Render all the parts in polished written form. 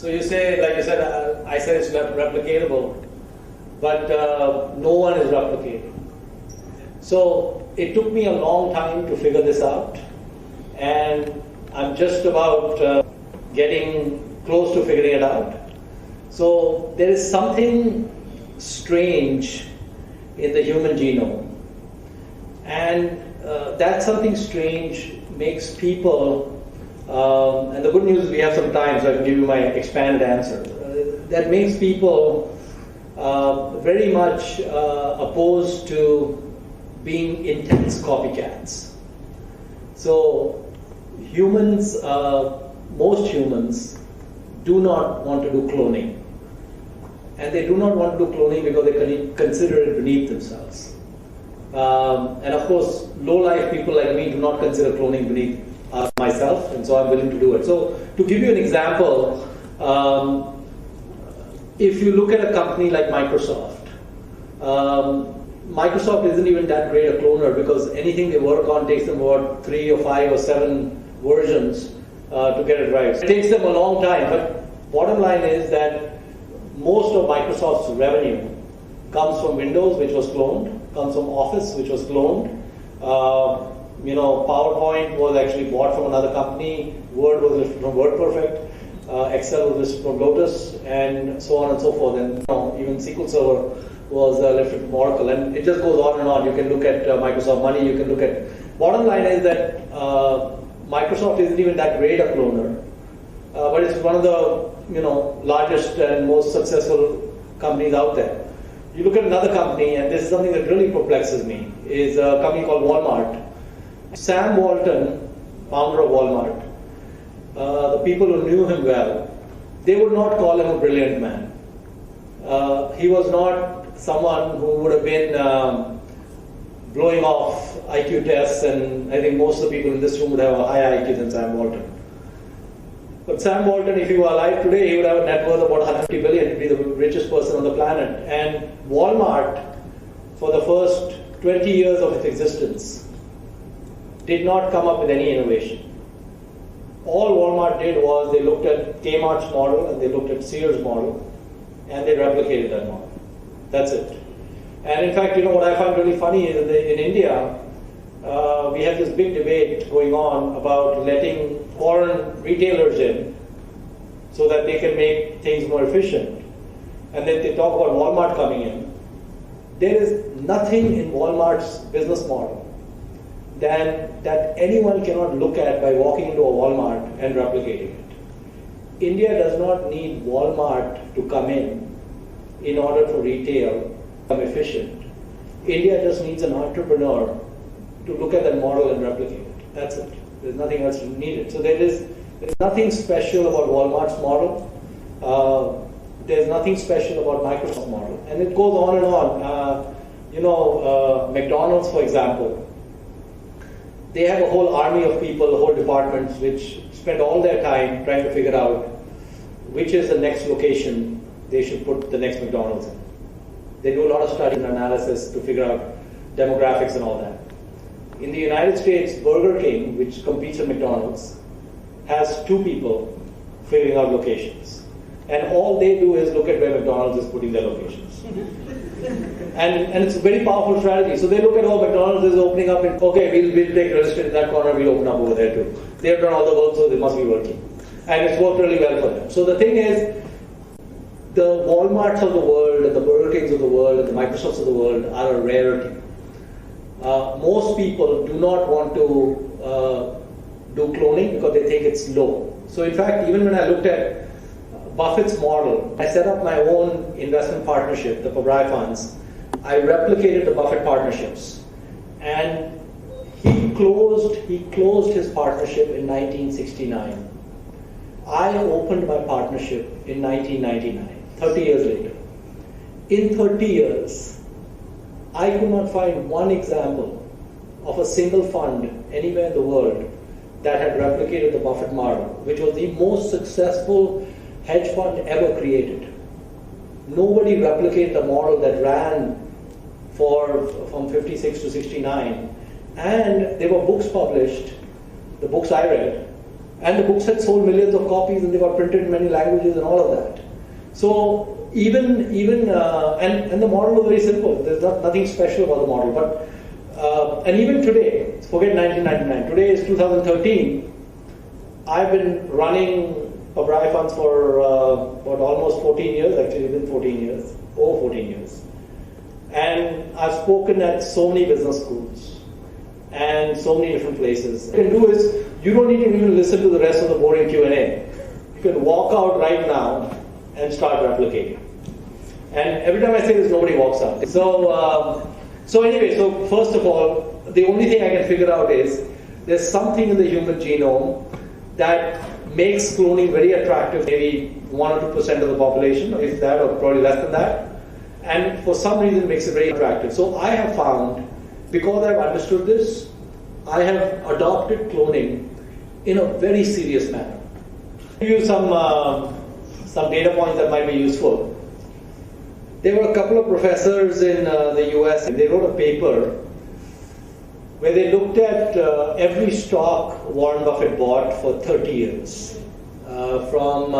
So you say, like you said, I said it's replicatable, but no one is replicating. So it took me a long time to figure this out, and I'm just about getting close to figuring it out. So there is something strange in the human genome, and that something strange makes people, and the good news is we have some time, so I can give you my expanded answer. That makes people very much opposed to being intense copycats. So humans, most humans, do not want to do cloning. And they do not want to do cloning because they consider it beneath themselves. And of course, low-life people like me do not consider cloning beneath myself, and so I'm willing to do it. So to give you an example, if you look at a company like Microsoft, Microsoft isn't even that great a cloner because anything they work on takes them about 3 or 5 or 7 versions to get it right. It takes them a long time, but bottom line is that most of Microsoft's revenue comes from Windows, which was cloned, comes from Office, which was cloned. PowerPoint was actually bought from another company. Word was lifted from WordPerfect. Excel was lifted from Lotus, and so on and so forth. And even SQL Server was lifted from Oracle, and it just goes on and on. You can look at Microsoft Money. You can look at. Bottom line is that Microsoft isn't even that great a cloner, but it's one of the largest and most successful companies out there. You look at another company, and this is something that really perplexes me, is a company called Walmart. Sam Walton, founder of Walmart, the people who knew him well, they would not call him a brilliant man. He was not someone who would have been blowing off IQ tests, and I think most of the people in this room would have a higher IQ than Sam Walton. But Sam Walton, if he were alive today, he would have a net worth of about 150 billion. He'd be the richest person on the planet. And Walmart, for the first 20 years of its existence, did not come up with any innovation. All Walmart did was they looked at Kmart's model and they looked at Sears' model, and they replicated that model. That's it. And in fact, what I find really funny is that in India, we have this big debate going on about letting foreign retailers in so that they can make things more efficient. And then they talk about Walmart coming in. There is nothing in Walmart's business model that anyone cannot look at by walking into a Walmart and replicating it. India does not need Walmart to come in order for retail to become efficient. India just needs an entrepreneur to look at that model and replicate it. That's it. There's nothing else needed. So there's nothing special about Walmart's model. There's nothing special about Microsoft's model. And it goes on and on. McDonald's, for example, they have a whole army of people, whole departments, which spend all their time trying to figure out which is the next location they should put the next McDonald's in. They do a lot of study and analysis to figure out demographics and all that. In the United States, Burger King, which competes with McDonald's, has 2 people figuring out locations. And all they do is look at where McDonald's is putting their locations. And it's a very powerful strategy. So they look at, McDonald's is opening up, and okay, we'll take real estate in that corner, we'll open up over there too. They've done all the work, so they must be working. And it's worked really well for them. So the thing is, the Walmarts of the world, and the Burger Kings of the world, and the Microsofts of the world are a rarity. Most people do not want to do cloning because they think it's slow. So in fact, even when I looked at Buffett's model, I set up my own investment partnership, the Pabrai funds. I replicated the Buffett partnerships, and he closed his partnership in 1969. I opened my partnership in 1999, 30 years later. In 30 years, I could not find one example of a single fund anywhere in the world that had replicated the Buffett model, which was the most successful hedge fund ever created. Nobody replicated the model that ran from 56 to 69, and there were books published, the books I read, And the books had sold millions of copies and they got printed in many languages and all of that. So even the model was very simple. There's nothing special about the model. But and even today, forget 1999. Today is 2013. I've been running Pa브라이 funds for almost 14 years. Actually, it's been 14 years, over 14 years. And I've spoken at so many business schools and so many different places. What you can do is you don't need to even listen to the rest of the boring Q&A. You can walk out right now and start replicating. And every time I say this, nobody walks out. So anyway, so first of all, the only thing I can figure out is there's something in the human genome that makes cloning very attractive, maybe 1 or 2% of the population, if that, or probably less than that. And for some reason, it makes it very attractive. So I have found, because I've understood this, I have adopted cloning in a very serious manner. I'll give you some data points that might be useful. There were a couple of professors in the US, and they wrote a paper where they looked at every stock Warren Buffett bought for 30 years, from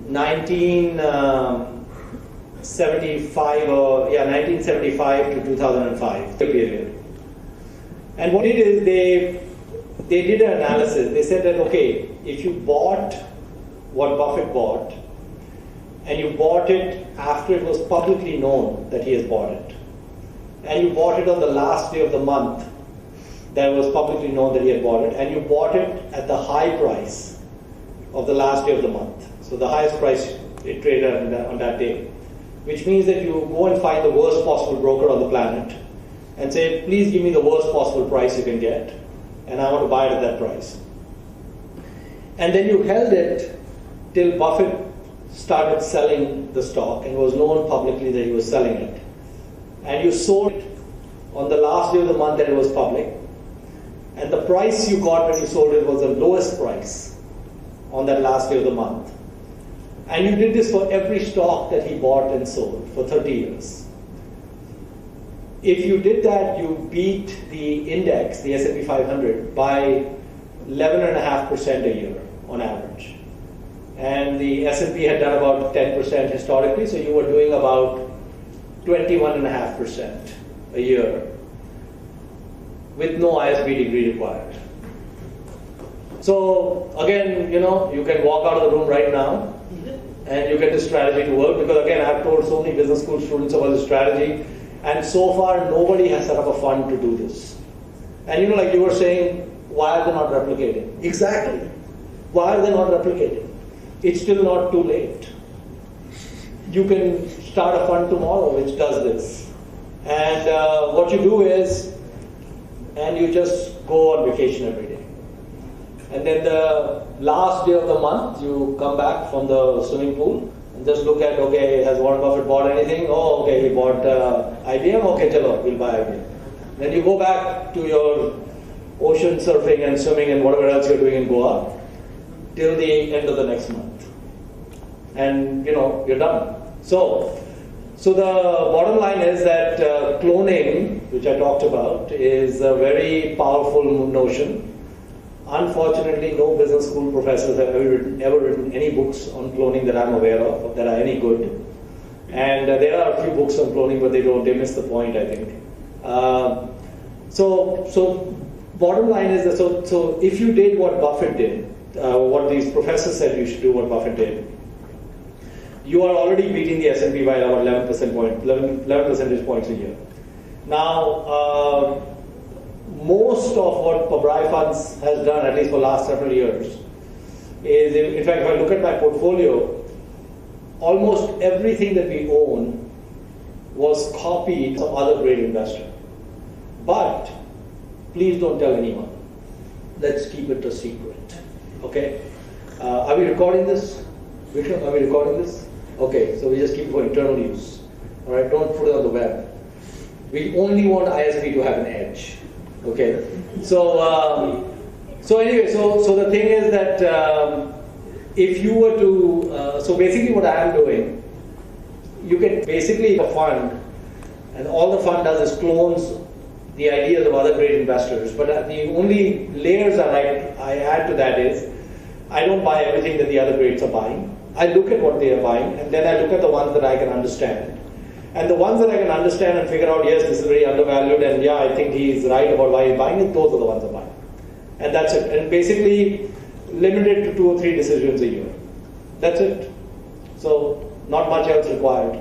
1975 to 2005, the period. And what they did is they did an analysis. They said that, okay, if you bought what Buffett bought, and you bought it after it was publicly known that he has bought it, and you bought it on the last day of the month that it was publicly known that he had bought it, and you bought it at the high price of the last day of the month, so the highest price it traded on that day, which means that you go and find the worst possible broker on the planet and say, please give me the worst possible price you can get, and I want to buy it at that price. And then you held it till Buffett started selling the stock, and it was known publicly that he was selling it. And you sold it on the last day of the month that it was public, and the price you got when you sold it was the lowest price on that last day of the month. And you did this for every stock that he bought and sold for 30 years. If you did that, you beat the index, the S&P 500, by 11.5% a year on average. And the S&P had done about 10% historically, so you were doing about 21.5% a year with no ISB degree required. So again, you can walk out of the room right now and you get this strategy to work, because again, I've told so many business school students about this strategy, and so far nobody has set up a fund to do this. And like you were saying, why are they not replicating? Exactly. Why are they not replicating? It's still not too late. You can start a fund tomorrow which does this. And what you do is, and you just go on vacation every day. And then the last day of the month, you come back from the swimming pool and just look at, okay, has Warren Buffett bought anything? Oh, okay, he bought IBM. Okay, chalo, we'll buy IBM. Then you go back to your ocean surfing and swimming and whatever else you're doing in Goa till the end of the next month. And you're done. So the bottom line is that cloning, which I talked about, is a very powerful notion. Unfortunately, no business school professors have ever written any books on cloning that I'm aware of that are any good. And there are a few books on cloning, but they miss the point, I think. So bottom line is that so if you did what Buffett did, what these professors said you should do, what Buffett did, you are already beating the S&P by about 11 percentage points a year. Now, most of what Pa브라이 funds has done, at least for the last several years, is, in fact, if I look at my portfolio, almost everything that we own was copied from other great investor. But please don't tell anyone. Let's keep it a secret. Okay? Are we recording this? Vikram, are we recording this? Okay, so we just keep it for internal use. All right, don't put it on the web. We only want ISB to have an edge. Okay, so anyway, so the thing is that if you were to, so basically what I am doing, you get basically a fund, and all the fund does is clones the ideas of other great investors. But the only layers I add to that is, I don't buy everything that the other greats are buying. I look at what they are buying, and then I look at the ones that I can understand. And the ones that I can understand and figure out, yes, this is very undervalued, and yeah, I think he's right about why he's buying it, those are the ones I'm buying. And that's it. And basically, limited to 2 or 3 decisions a year. That's it. So, not much else required.